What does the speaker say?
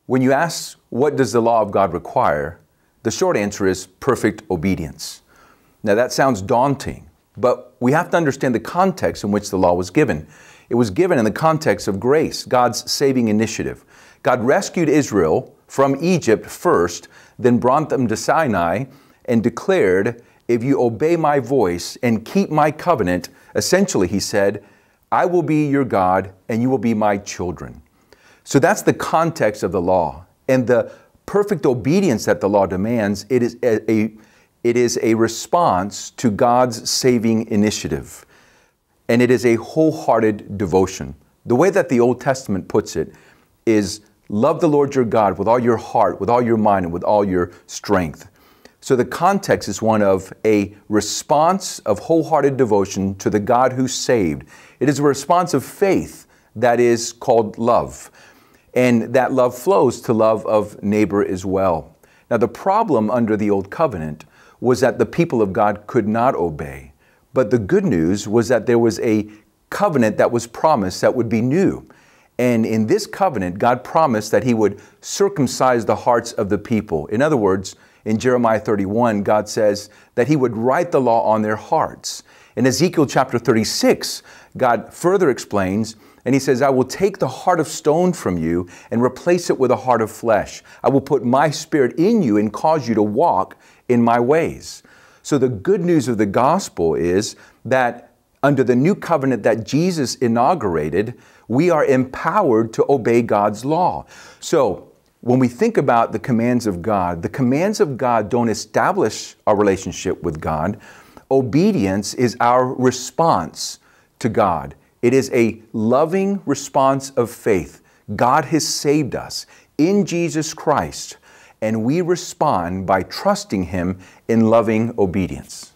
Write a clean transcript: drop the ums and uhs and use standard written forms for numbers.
When you ask, what does the law of God require? The short answer is perfect obedience. Now that sounds daunting, but we have to understand the context in which the law was given. It was given in the context of grace, God's saving initiative. God rescued Israel from Egypt first, then brought them to Sinai and declared, if you obey my voice and keep my covenant, essentially he said, I will be your God and you will be my children. So that's the context of the law. And the perfect obedience that the law demands, it is a response to God's saving initiative. And it is a wholehearted devotion. The way that the Old Testament puts it is, love the Lord your God with all your heart, with all your mind, and with all your strength. So the context is one of a response of wholehearted devotion to the God who saved. It is a response of faith that is called love. And that love flows to love of neighbor as well. Now the problem under the Old Covenant was that the people of God could not obey. But the good news was that there was a covenant that was promised that would be new. And in this covenant, God promised that he would circumcise the hearts of the people. In other words, in Jeremiah 31, God says that he would write the law on their hearts. In Ezekiel chapter 36, God further explains, and he says, I will take the heart of stone from you and replace it with a heart of flesh. I will put my spirit in you and cause you to walk in my ways. So the good news of the gospel is that under the new covenant that Jesus inaugurated, we are empowered to obey God's law. So when we think about the commands of God don't establish our relationship with God. Obedience is our response to God. It is a loving response of faith. God has saved us in Jesus Christ, and we respond by trusting him in loving obedience.